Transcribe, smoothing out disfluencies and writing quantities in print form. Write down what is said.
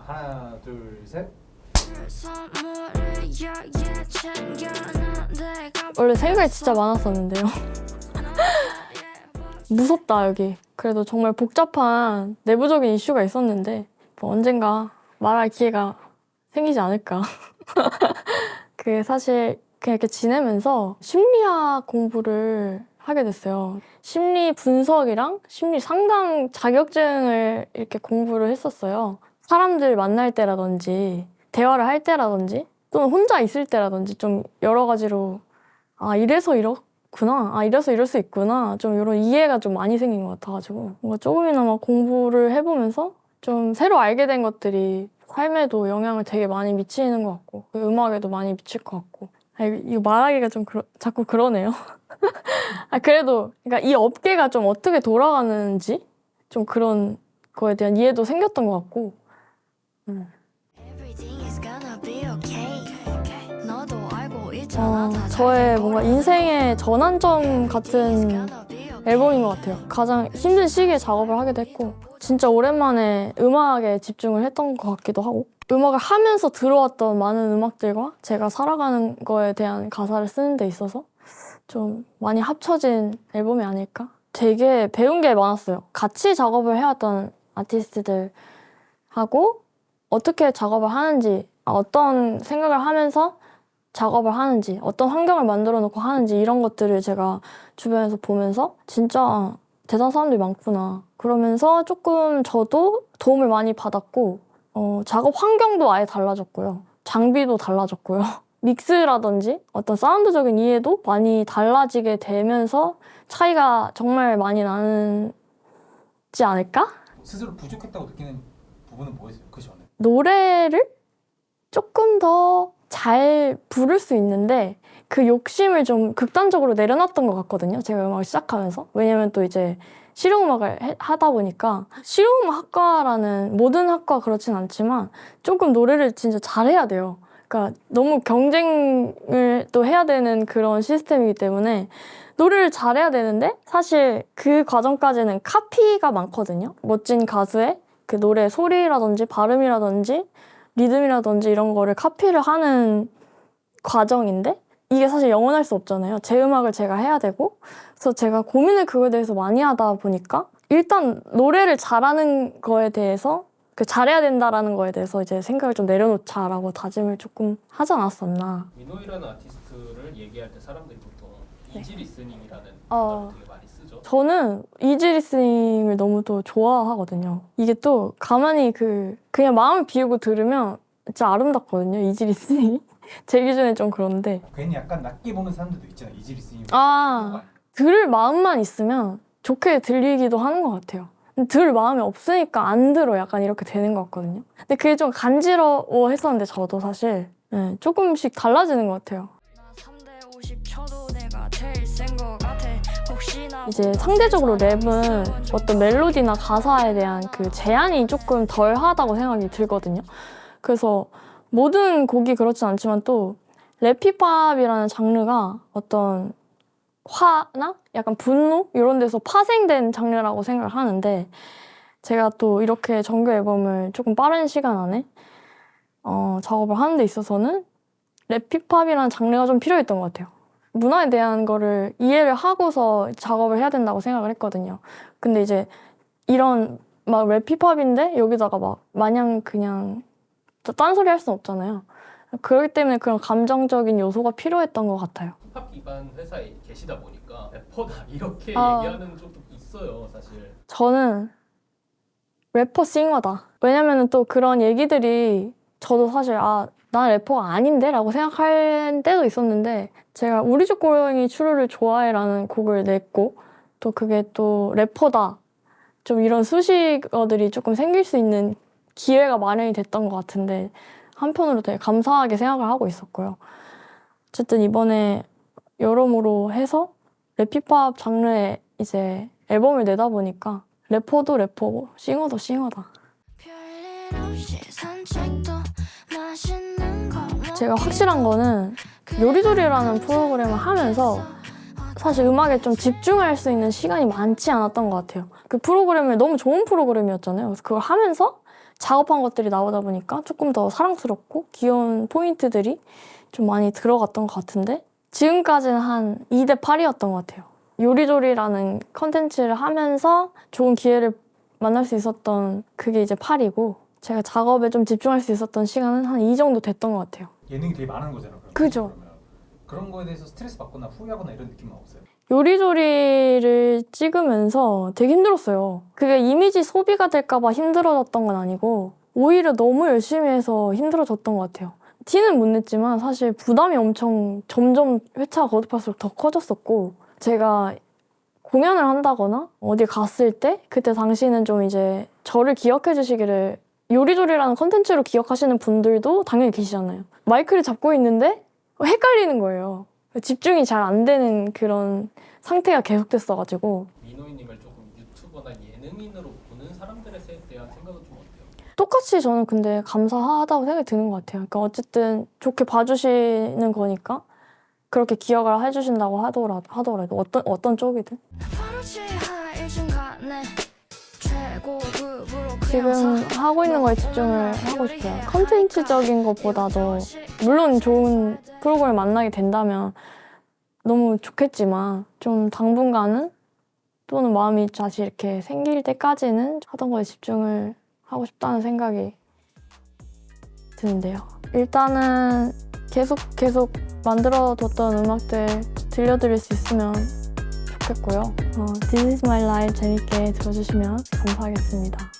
하나, 둘, 셋. 원래 생각이 진짜 많았었는데요. 무섭다 여기. 그래도 정말 복잡한 내부적인 이슈가 있었는데 뭐 언젠가 말할 기회가 생기지 않을까. 그게 사실 그냥 이렇게 지내면서 심리학 공부를 하게 됐어요. 심리 분석이랑 심리 상담 자격증을 이렇게 공부를 했었어요. 사람들 만날 때라든지 대화를 할 때라든지 또는 혼자 있을 때라든지 좀 여러 가지로 아 이래서 이렇구나, 아 이래서 이럴 수 있구나, 좀 이런 이해가 좀 많이 생긴 것 같아가지고 뭔가 조금이나마 공부를 해보면서 좀 새로 알게 된 것들이 삶에도 영향을 되게 많이 미치는 것 같고 음악에도 많이 미칠 것 같고 아, 이거 말하기가 좀 자꾸 그러네요. 아 그래도 그러니까 이 업계가 좀 어떻게 돌아가는지 좀 그런 거에 대한 이해도 생겼던 것 같고 저의 뭔가 인생의 전환점 같은 앨범인 것 같아요. 가장 힘든 시기에 작업을 하기도 했고 진짜 오랜만에 음악에 집중을 했던 것 같기도 하고 음악을 하면서 들어왔던 많은 음악들과 제가 살아가는 거에 대한 가사를 쓰는 데 있어서 좀 많이 합쳐진 앨범이 아닐까? 되게 배운 게 많았어요. 같이 작업을 해왔던 아티스트들하고 어떻게 작업을 하는지, 어떤 생각을 하면서 작업을 하는지, 어떤 환경을 만들어 놓고 하는지 이런 것들을 제가 주변에서 보면서 진짜 대단한 사람들이 많구나. 그러면서 조금 저도 도움을 많이 받았고 작업 환경도 아예 달라졌고요. 장비도 달라졌고요. 믹스라든지 어떤 사운드적인 이해도 많이 달라지게 되면서 차이가 정말 많이 나지 않을까? 스스로 부족했다고 느끼는 부분은 뭐였어요? 그 전에? 노래를 조금 더 잘 부를 수 있는데 그 욕심을 좀 극단적으로 내려놨던 것 같거든요. 제가 음악을 시작하면서. 왜냐면 또 이제 실용음악을 하다 보니까 실용음악학과라는 모든 학과 그렇진 않지만 조금 노래를 진짜 잘해야 돼요. 그러니까 너무 경쟁을 또 해야 되는 그런 시스템이기 때문에 노래를 잘해야 되는데 사실 그 과정까지는 카피가 많거든요. 멋진 가수의 그 노래 소리라든지 발음이라든지 리듬이라든지 이런 거를 카피를 하는 과정인데 이게 사실 영원할 수 없잖아요. 제 음악을 제가 해야 되고 그래서 제가 고민을 그거에 대해서 많이 하다 보니까 일단 노래를 잘하는 거에 대해서 그 잘해야 된다라는 거에 대해서 이제 생각을 좀 내려놓자라고 다짐을 조금 하지 않았었나. 민호이라는 아티스트를 얘기할 때 사람들이 보통 이지 리스닝이라는 어. 단어를 되게 많이 쓰죠. 저는 이지 리스닝을 너무 또 좋아하거든요. 이게 또 가만히 그냥 마음을 비우고 들으면 진짜 아름답거든요. 이지 리스닝이. 제 기준에 좀 그런데 괜히 약간 낮게 보는 사람들도 있잖아요. 이지 리스닝. 들을 마음만 있으면 좋게 들리기도 하는 것 같아요. 근데 들을 마음이 없으니까 안 들어 약간 이렇게 되는 것 같거든요. 근데 그게 좀 간지러워 했었는데 저도 사실 조금씩 달라지는 것 같아요. 이제 상대적으로 랩은 어떤 멜로디나 가사에 대한 그 제한이 조금 덜 하다고 생각이 들거든요. 그래서 모든 곡이 그렇진 않지만 또 랩힙합이라는 장르가 어떤 화나 약간 분노 이런 데서 파생된 장르라고 생각을 하는데 제가 또 이렇게 정규 앨범을 조금 빠른 시간 안에 작업을 하는 데 있어서는 랩힙합이라는 장르가 좀 필요했던 것 같아요. 문화에 대한 거를 이해를 하고서 작업을 해야 된다고 생각을 했거든요. 근데 이제 이런 막 랩힙합인데 여기다가 막 마냥 그냥 딴소리 할 순 없잖아요. 그렇기 때문에 그런 감정적인 요소가 필요했던 것 같아요. 힙합 기반 회사에 계시다 보니까 래퍼다 이렇게 얘기하는 쪽도 있어요, 사실. 저는 래퍼 싱어다. 왜냐면은 또 그런 얘기들이 저도 사실 난 래퍼가 아닌데? 라고 생각할 때도 있었는데 제가 우리 집 고양이 추루를 좋아해 라는 곡을 냈고 또 그게 또 래퍼다. 좀 이런 수식어들이 조금 생길 수 있는 기회가 마련이 됐던 것 같은데 한편으로 되게 감사하게 생각을 하고 있었고요. 어쨌든 이번에 여러모로 해서 랩힙합 장르의 이제 앨범을 내다 보니까 래퍼도 래퍼고 싱어도 싱어다. 제가 확실한 거는 요리조리라는 프로그램을 하면서 사실 음악에 좀 집중할 수 있는 시간이 많지 않았던 것 같아요. 그 프로그램을 너무 좋은 프로그램이었잖아요. 그래서 그걸 하면서 작업한 것들이 나오다 보니까 조금 더 사랑스럽고 귀여운 포인트들이 좀 많이 들어갔던 것 같은데 지금까지는 한 2대 8이었던 것 같아요. 요리조리라는 컨텐츠를 하면서 좋은 기회를 만날 수 있었던 그게 이제 8이고 제가 작업에 좀 집중할 수 있었던 시간은 한 2 정도 됐던 것 같아요. 예능이 되게 많은 거잖아요. 그죠. 그러면. 그런 거에 대해서 스트레스 받거나 후회하거나 이런 느낌은 없어요? 요리조리를 찍으면서 되게 힘들었어요. 그게 이미지 소비가 될까 봐 힘들어졌던 건 아니고 오히려 너무 열심히 해서 힘들어졌던 것 같아요. 티는 못 냈지만 사실 부담이 엄청 점점 회차가 거듭할수록 더 커졌었고 제가 공연을 한다거나 어디 갔을 때 그때 당시는 좀 이제 저를 기억해 주시기를 요리조리라는 컨텐츠로 기억하시는 분들도 당연히 계시잖아요. 마이크를 잡고 있는데 헷갈리는 거예요. 집중이 잘 안 되는 그런 상태가 계속됐어가지고 민호이님을 조금 유튜버나 예능인으로 보는 사람들에 대한 생각은 좀 어때요? 똑같이 저는 근데 감사하다고 생각이 드는 것 같아요. 그러니까 어쨌든 좋게 봐주시는 거니까 그렇게 기억을 해주신다고 하더라도 어떤 쪽이든 지금 하고 있는 거에 집중을 하고 싶어요. 컨텐츠적인 것보다도 물론 좋은 프로그램을 만나게 된다면 너무 좋겠지만 좀 당분간은 또는 마음이 다시 이렇게 생길 때까지는 하던 거에 집중을 하고 싶다는 생각이 드는데요. 일단은 계속 만들어뒀던 음악들 들려드릴 수 있으면 좋겠고요. This is my life 재밌게 들어주시면 감사하겠습니다.